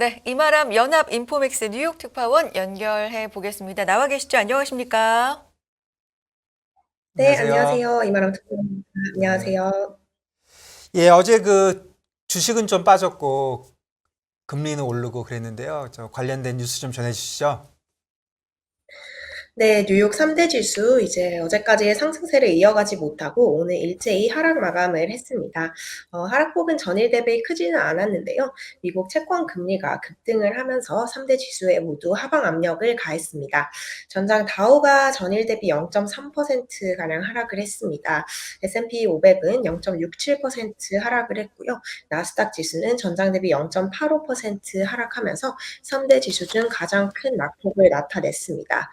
네, 이마람 연합 인포맥스 뉴욕 특파원 연결해 보겠습니다. 나와 계시죠? 안녕하십니까? 네, 안녕하세요. 안녕하세요. 이마람 특파원입니다. 네. 안녕하세요. 예, 어제 그 주식은 좀 빠졌고 금리는 오르고 그랬는데요. 저 관련된 뉴스 좀 전해 주시죠. 네, 뉴욕 3대 지수 이제 어제까지의 상승세를 이어가지 못하고 오늘 일제히 하락 마감을 했습니다. 하락폭은 전일 대비 크지는 않았는데요. 미국 채권 금리가 급등을 하면서 3대 지수에 모두 하방 압력을 가했습니다. 전장 다우가 전일 대비 0.3%가량 하락을 했습니다. S&P 500은 0.67% 하락을 했고요. 나스닥 지수는 전장 대비 0.85% 하락하면서 3대 지수 중 가장 큰 낙폭을 나타냈습니다.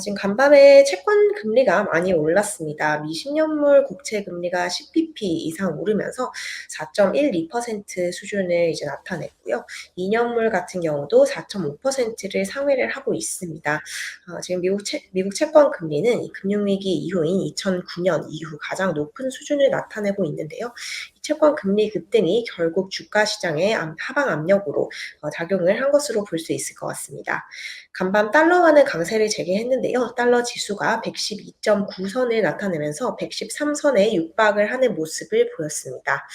지금 간밤에 채권 금리가 많이 올랐습니다. 미 10년물 국채 금리가 10bp 이상 오르면서 4.12% 수준을 이제 나타냈고요. 2년물 같은 경우도 4.5%를 상회를 하고 있습니다. 지금 미국 채권 금리는 이 금융위기 이후인 2009년 이후 가장 높은 수준을 나타내고 있는데요. 이 채권 금리 급등이 결국 주가 시장의 하방 압력으로 작용을 한 것으로 볼 수 있을 것 같습니다. 간밤 달러화는 강세를 재개했는데요. 달러 지수가 112.9선을 나타내면서 113선에 육박을 하는 모습을 보였습니다.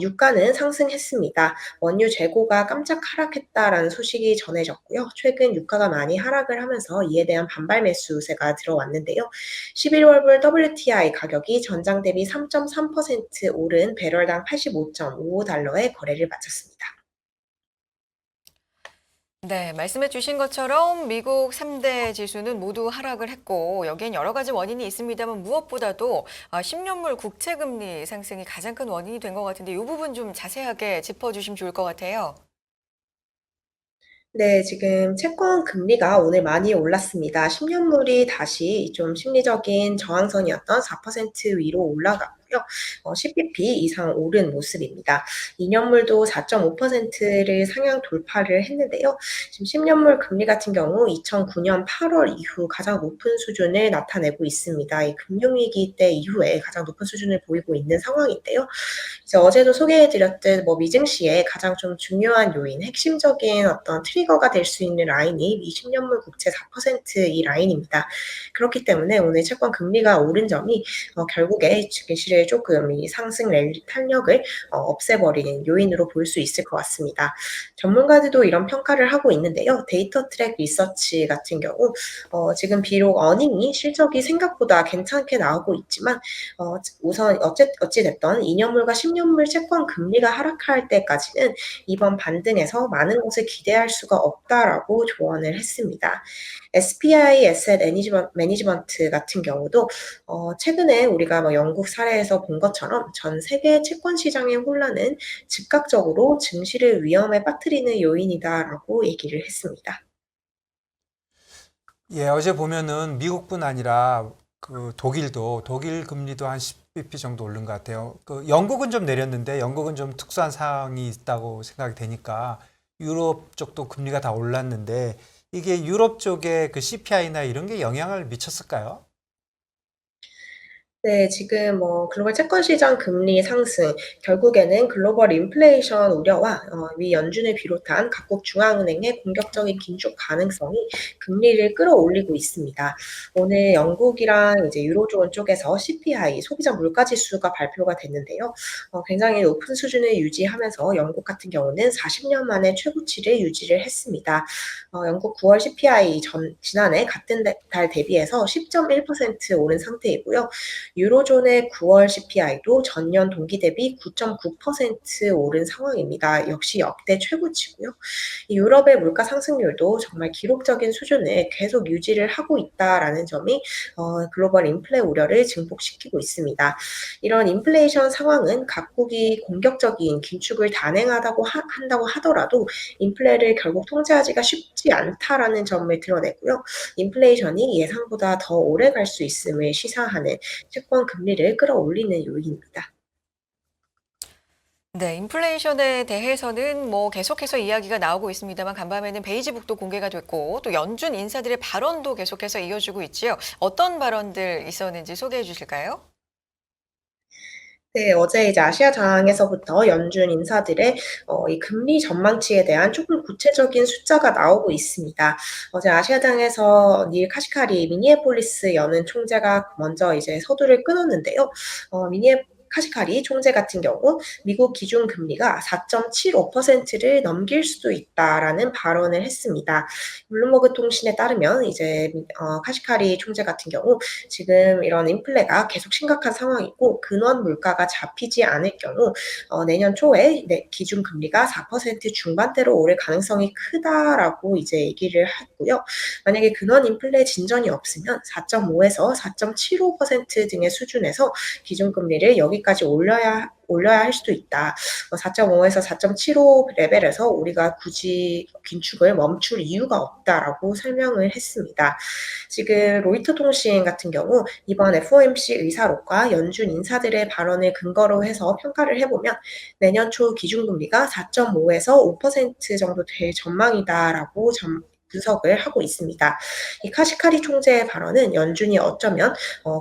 유가는 상승했습니다. 원유 재고가 깜짝 하락했다라는 소식이 전해졌고요. 최근 유가가 많이 하락을 하면서 이에 대한 반발 매수세가 들어왔는데요. 11월분 WTI 가격이 전장 대비 3.3% 오른 배럴당 85.55달러에 거래를 마쳤습니다. 네, 말씀해 주신 것처럼 미국 3대 지수는 모두 하락을 했고 여기엔 여러 가지 원인이 있습니다만 무엇보다도 10년물 국채 금리 상승이 가장 큰 원인이 된 것 같은데 이 부분 좀 자세하게 짚어주시면 좋을 것 같아요. 네, 지금 채권 금리가 오늘 많이 올랐습니다. 10년물이 다시 좀 심리적인 저항선이었던 4% 위로 올라갔고요. 10bp 이상 오른 모습입니다. 2년물도 4.5%를 상향 돌파를 했는데요. 지금 10년물 금리 같은 경우 2009년 8월 이후 가장 높은 수준을 나타내고 있습니다. 이 금융위기 때 이후에 가장 높은 수준을 보이고 있는 상황인데요. 이제 어제도 소개해드렸듯 미증시의 가장 좀 중요한 요인, 핵심적인 어떤 트리거가 될 수 있는 라인이 미 10년물 국채 4% 이 라인입니다. 그렇기 때문에 오늘 채권 금리가 오른 점이 결국에 증시를 조금 이 상승 랠리 탄력을 없애버리는 요인으로 볼 수 있을 것 같습니다. 전문가들도 이런 평가를 하고 있는데요. 데이터 트랙 리서치 같은 경우 지금 비록 어닝이 실적이 생각보다 괜찮게 나오고 있지만 우선 어찌 됐든 2년물과 10년물 채권 금리가 하락할 때까지는 이번 반등에서 많은 것을 기대할 수가 없다라고 조언을 했습니다. SPI 에셋 매니지먼트 같은 경우도 최근에 우리가 영국 사례에서 본 것처럼 전 세계 채권 시장의 혼란은 즉각적으로 증시를 위험에 빠뜨리는 요인이다라고 얘기를 했습니다. 예, 어제 보면은 미국뿐 아니라 그 독일 금리도 한 10bp 정도 오른 것 같아요. 그 영국은 좀 내렸는데 영국은 좀 특수한 상황이 있다고 생각이 되니까 유럽 쪽도 금리가 다 올랐는데 이게 유럽 쪽에 그 CPI나 이런 게 영향을 미쳤을까요? 네, 지금 글로벌 채권 시장 금리 상승, 결국에는 글로벌 인플레이션 우려와 미 연준을 비롯한 각국 중앙은행의 공격적인 긴축 가능성이 금리를 끌어올리고 있습니다. 오늘 영국이랑 이제 유로존 쪽에서 CPI, 소비자 물가 지수가 발표가 됐는데요. 굉장히 높은 수준을 유지하면서 영국 같은 경우는 40년 만에 최고치를 유지를 했습니다. 영국 9월 CPI 지난해 같은 달 대비해서 10.1% 오른 상태이고요. 유로존의 9월 CPI도 전년 동기 대비 9.9% 오른 상황입니다. 역시 역대 최고치고요. 이 유럽의 물가 상승률도 정말 기록적인 수준을 계속 유지를 하고 있다라는 점이 글로벌 인플레 우려를 증폭시키고 있습니다. 이런 인플레이션 상황은 각국이 공격적인 긴축을 한다고 하더라도 인플레를 결국 통제하기가 쉽지 않다라는 점을 드러내고요. 인플레이션이 예상보다 더 오래 갈 수 있음을 시사하는 채권 금리를 끌어올리는 요인입니다. 네, 인플레이션에 대해서는 계속해서 이야기가 나오고 있습니다만 간밤에는 베이지북도 공개가 됐고 또 연준 인사들의 발언도 계속해서 이어지고 있지요. 어떤 발언들 있었는지 소개해 주실까요? 네, 어제 이제 아시아장에서부터 연준 인사들의 이 금리 전망치에 대한 조금 구체적인 숫자가 나오고 있습니다. 어제 아시아장에서 닐 카시카리 미니애폴리스 연은 총재가 먼저 이제 서두를 끊었는데요. 카시카리 총재 같은 경우 미국 기준 금리가 4.75%를 넘길 수도 있다라는 발언을 했습니다. 블룸버그 통신에 따르면 이제 카시카리 총재 같은 경우 지금 이런 인플레가 계속 심각한 상황이고 근원 물가가 잡히지 않을 경우 내년 초에 기준 금리가 4% 중반대로 오를 가능성이 크다라고 이제 얘기를 했고요. 만약에 근원 인플레 진전이 없으면 4.5에서 4.75% 등의 수준에서 기준 금리를 여기까지 올려야 할 수도 있다. 4.5에서 4.75 레벨에서 우리가 굳이 긴축을 멈출 이유가 없다라고 설명을 했습니다. 지금 로이터 통신 같은 경우 이번 FOMC 의사록과 연준 인사들의 발언을 근거로 해서 평가를 해보면 내년 초 기준금리가 4.5에서 5% 정도 될 전망이다라고 분석을 하고 있습니다. 이 카시카리 총재의 발언은 연준이 어쩌면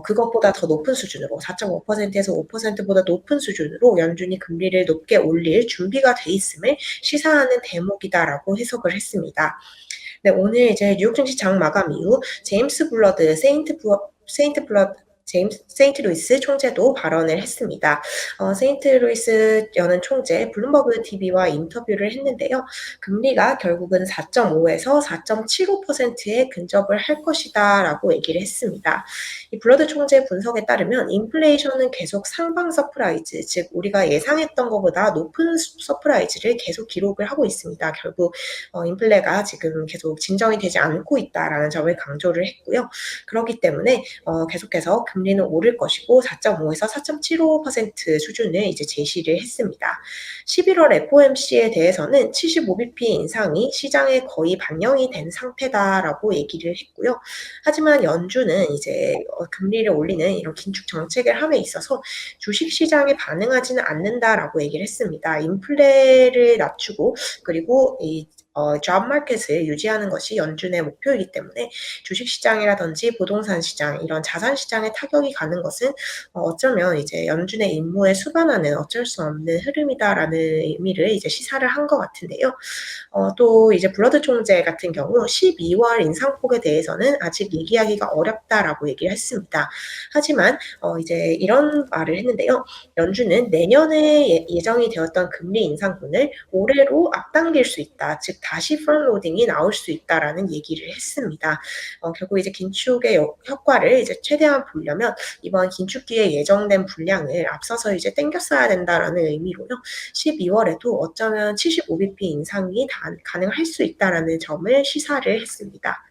그것보다 더 높은 수준으로 4.5%에서 5%보다 높은 수준으로 연준이 금리를 높게 올릴 준비가 돼 있음을 시사하는 대목이다라고 해석을 했습니다. 네, 오늘 이제 뉴욕 증시 장 마감 이후 제임스 블러드 세인트 루이스 총재도 발언을 했습니다. 세인트 루이스 여는 총재 블룸버그 TV와 인터뷰를 했는데요. 금리가 결국은 4.5에서 4.75%에 근접을 할 것이다라고 얘기를 했습니다. 이 블러드 총재 분석에 따르면 인플레이션은 계속 상방 서프라이즈, 즉 우리가 예상했던 것보다 높은 서프라이즈를 계속 기록을 하고 있습니다. 결국 인플레가 지금 계속 진정이 되지 않고 있다라는 점을 강조를 했고요. 그렇기 때문에 계속해서 금리는 오를 것이고 4.5에서 4.75% 수준을 이제 제시를 했습니다. 11월 FOMC에 대해서는 75bp 인상이 시장에 거의 반영이 된 상태다라고 얘기를 했고요. 하지만 연준은 이제 금리를 올리는 이런 긴축 정책을 함에 있어서 주식 시장에 반응하지는 않는다라고 얘기를 했습니다. 인플레를 낮추고 그리고 이 잡 마켓을 유지하는 것이 연준의 목표이기 때문에 주식시장이라든지 부동산 시장, 이런 자산 시장에 타격이 가는 것은 어쩌면 이제 연준의 임무에 수반하는 어쩔 수 없는 흐름이다라는 의미를 이제 시사를 한 것 같은데요. 또 이제 블러드 총재 같은 경우 12월 인상폭에 대해서는 아직 얘기하기가 어렵다라고 얘기를 했습니다. 하지만 이제 이런 말을 했는데요. 연준은 내년에 예정이 되었던 금리 인상분을 올해로 앞당길 수 있다. 즉 다시 프론로딩이 나올 수 있다라는 얘기를 했습니다. 결국 이제 긴축의 효과를 이제 최대한 보려면 이번 긴축기에 예정된 분량을 앞서서 이제 땡겨 써야 된다라는 의미로요. 12월에도 어쩌면 75bp 인상이 가능할 수 있다라는 점을 시사를 했습니다.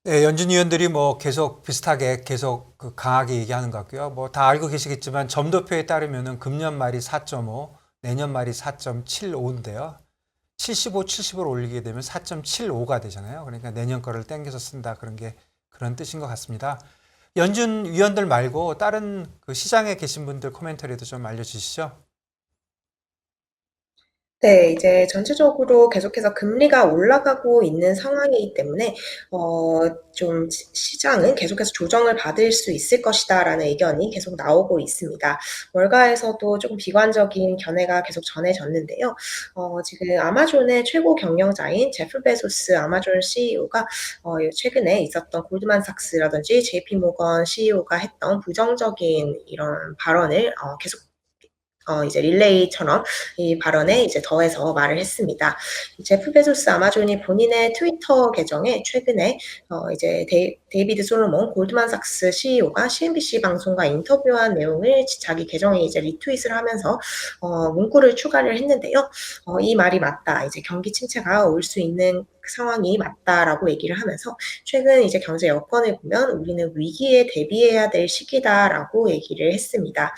네, 연준 위원들이 뭐 계속 비슷하게 계속 그 강하게 얘기하는 것 같고요. 뭐 다 알고 계시겠지만 점도표에 따르면은 금년 말이 4.5, 내년 말이 4.75인데요. 75, 70을 올리게 되면 4.75가 되잖아요. 그러니까 내년 거를 땡겨서 쓴다. 그런 뜻인 것 같습니다. 연준 위원들 말고 다른 그 시장에 계신 분들 코멘터리도 좀 알려주시죠. 네, 이제 전체적으로 계속해서 금리가 올라가고 있는 상황이기 때문에 좀 시장은 계속해서 조정을 받을 수 있을 것이다라는 의견이 계속 나오고 있습니다. 월가에서도 조금 비관적인 견해가 계속 전해졌는데요. 지금 아마존의 최고 경영자인 제프 베조스 아마존 CEO가 최근에 있었던 골드만삭스라든지 JP 모건 CEO가 했던 부정적인 이런 발언을 계속 이제 릴레이처럼 이 발언에 이제 더해서 말을 했습니다. 제프 베조스 아마존이 본인의 트위터 계정에 최근에 이제 데이비드 솔로몬 골드만삭스 CEO가 CNBC 방송과 인터뷰한 내용을 자기 계정에 이제 리트윗을 하면서 문구를 추가를 했는데요. 이 말이 맞다. 이제 경기 침체가 올 수 있는 상황이 맞다라고 얘기를 하면서 최근 이제 경제 여건을 보면 우리는 위기에 대비해야 될 시기다라고 얘기를 했습니다.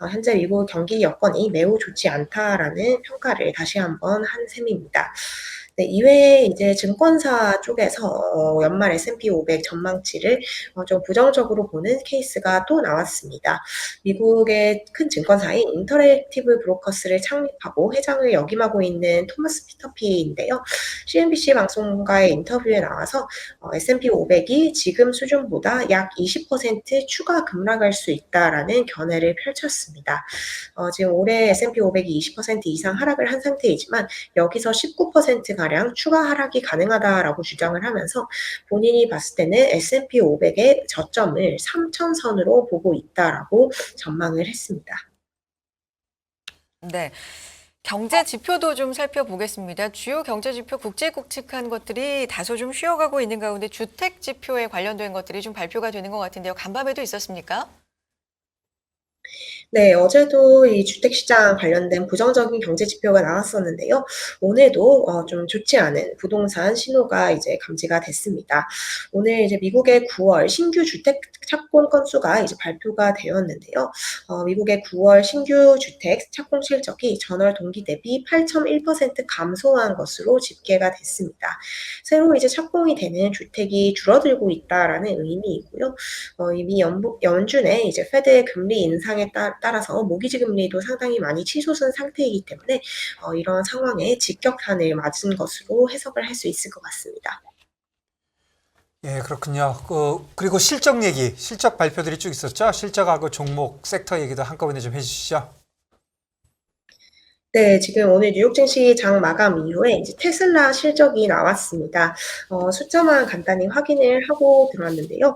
현재 미국 경기 여건이 매우 좋지 않다라는 평가를 다시 한번 한 셈입니다. 네, 이외에 이제 증권사 쪽에서 연말 S&P 500 전망치를 좀 부정적으로 보는 케이스가 또 나왔습니다. 미국의 큰 증권사인 인터랙티브 브로커스를 창립하고 회장을 역임하고 있는 토마스 피터피인데요. CNBC 방송과의 인터뷰에 나와서 S&P 500이 지금 수준보다 약 20% 추가 급락할 수 있다라는 견해를 펼쳤습니다. 지금 올해 S&P 500이 20% 이상 하락을 한 상태이지만 여기서 19%가량 추가 하락이 가능하다라고 주장을 하면서 본인이 봤을 때는 S&P 500의 저점을 3,000선으로 보고 있다라고 전망을 했습니다. 네. 경제 지표도 좀 살펴보겠습니다. 주요 경제 지표 굵직굵직한 것들이 다소 좀 쉬어가고 있는 가운데 주택 지표에 관련된 것들이 좀 발표가 되는 것 같은데요. 간밤에도 있었습니까? 네, 어제도 이 주택시장 관련된 부정적인 경제 지표가 나왔었는데요. 오늘도 좀 좋지 않은 부동산 신호가 이제 감지가 됐습니다. 오늘 이제 미국의 9월 신규 주택 착공 건수가 이제 발표가 되었는데요. 미국의 9월 신규 주택 착공 실적이 전월 동기 대비 8.1% 감소한 것으로 집계가 됐습니다. 새로 이제 착공이 되는 주택이 줄어들고 있다라는 의미이고요. 이미 연준의 이제 페드의 금리 인상에 따라서 모기지 금리도 상당히 많이 치솟은 상태이기 때문에 이런 상황에 직격탄을 맞은 것으로 해석을 할 수 있을 것 같습니다. 예, 그렇군요. 그리고 실적 얘기, 실적 발표들이 쭉 있었죠? 실적하고 종목, 섹터 얘기도 한꺼번에 좀 해주시죠. 네, 지금 오늘 뉴욕 증시 장 마감 이후에 이제 테슬라 실적이 나왔습니다. 숫자만 간단히 확인을 하고 들어왔는데요.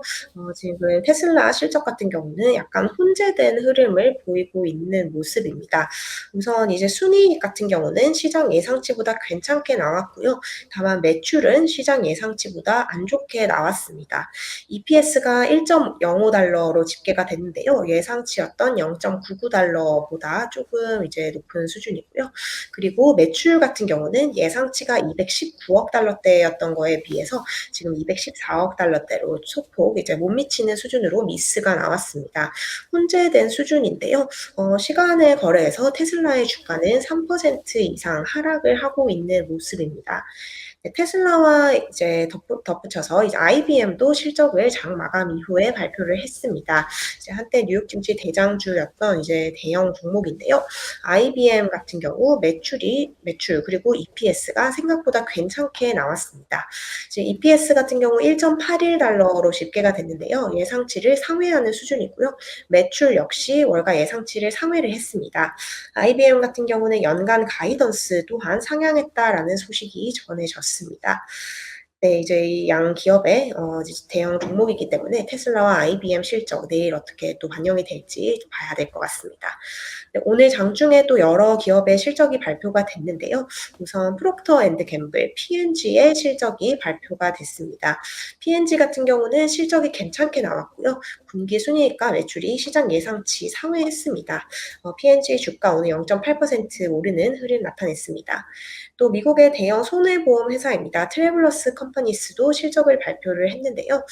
지금 테슬라 실적 같은 경우는 약간 혼재된 흐름을 보이고 있는 모습입니다. 우선 이제 순이익 같은 경우는 시장 예상치보다 괜찮게 나왔고요. 다만 매출은 시장 예상치보다 안 좋게 나왔습니다. EPS가 1.05달러로 집계가 됐는데요. 예상치였던 0.99달러보다 조금 이제 높은 수준이고요. 그리고 매출 같은 경우는 예상치가 219억 달러대였던 거에 비해서 지금 214억 달러대로 소폭 이제 못 미치는 수준으로 미스가 나왔습니다. 혼재된 수준인데요. 시간의 거래에서 테슬라의 주가는 3% 이상 하락을 하고 있는 모습입니다. 네, 테슬라와 이제 덧붙여서 이제 IBM도 실적을 장 마감 이후에 발표를 했습니다. 이제 한때 뉴욕 증시 대장주였던 이제 대형 종목인데요. IBM 같은 경우 매출 그리고 EPS가 생각보다 괜찮게 나왔습니다. 이제 EPS 같은 경우 1.81달러로 집계가 됐는데요. 예상치를 상회하는 수준이고요. 매출 역시 월가 예상치를 상회를 했습니다. IBM 같은 경우는 연간 가이던스 또한 상향했다라는 소식이 전해졌습니다. 네, 이제 이 양 기업의 이제 대형 종목이기 때문에 테슬라와 IBM 실적 내일 어떻게 또 반영이 될지 좀 봐야 될 것 같습니다. 네, 오늘 장중에 또 여러 기업의 실적이 발표가 됐는데요. 우선 프록터 앤드 갬블 P&G의 실적이 발표가 됐습니다. P&G 같은 경우는 실적이 괜찮게 나왔고요. 분기 순이익과 매출이 시장 예상치 상회했습니다. P&G 주가 오늘 0.8% 오르는 흐름 나타냈습니다. 또 미국의 대형 손해보험 회사입니다. 트래블러스 컴퍼니스도 실적을 발표를 했는데요.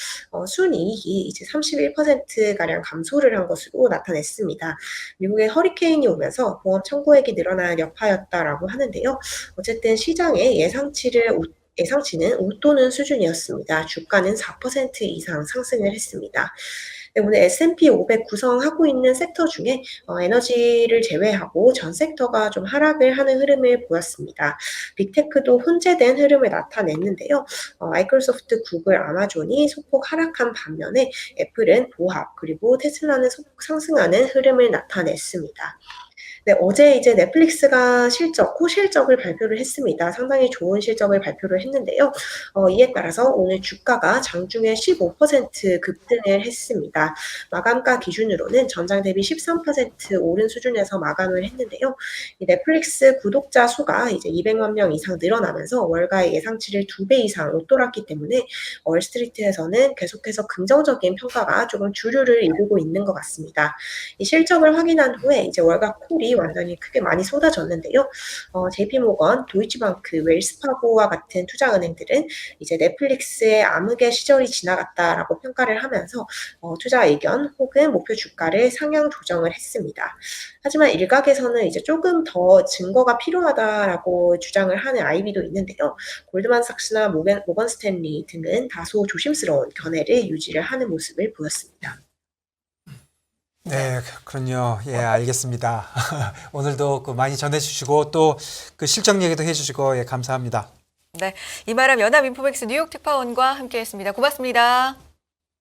순이익이 이제 31%가량 감소를 한 것으로 나타냈습니다. 미국의 허리케인이 오면서 보험 청구액이 늘어난 여파였다라고 하는데요. 어쨌든 시장의 예상치는 웃도는 수준이었습니다. 주가는 4% 이상 상승을 했습니다. 네, 오늘 S&P 500 구성하고 있는 섹터 중에 에너지를 제외하고 전 섹터가 좀 하락을 하는 흐름을 보였습니다. 빅테크도 혼재된 흐름을 나타냈는데요. 마이크로소프트, 구글, 아마존이 소폭 하락한 반면에 애플은 보합 그리고 테슬라는 소폭 상승하는 흐름을 나타냈습니다. 네, 어제 이제 넷플릭스가 호실적을 발표를 했습니다. 상당히 좋은 실적을 발표를 했는데요. 이에 따라서 오늘 주가가 장중에 15% 급등을 했습니다. 마감가 기준으로는 전장 대비 13% 오른 수준에서 마감을 했는데요. 이 넷플릭스 구독자 수가 이제 200만 명 이상 늘어나면서 월가의 예상치를 2배 이상 웃돌았기 때문에 월스트리트에서는 계속해서 긍정적인 평가가 조금 주류를 이루고 있는 것 같습니다. 이 실적을 확인한 후에 이제 월가 콜이 완전히 크게 많이 쏟아졌는데요. JP모건, 도이치방크, 웰스파고와 같은 투자은행들은 이제 넷플릭스의 암흑의 시절이 지나갔다라고 평가를 하면서 투자 의견 혹은 목표 주가를 상향 조정을 했습니다. 하지만 일각에서는 이제 조금 더 증거가 필요하다라고 주장을 하는 IB도 있는데요. 골드만삭스나 모건 스탠리 등은 다소 조심스러운 견해를 유지를 하는 모습을 보였습니다. 네, 그렇군요. 예, 알겠습니다. 오늘도 많이 전해주시고 또 그 실적 얘기도 해주시고 예, 감사합니다. 네, 이마람 연합인포맥스 뉴욕 특파원과 함께했습니다. 고맙습니다.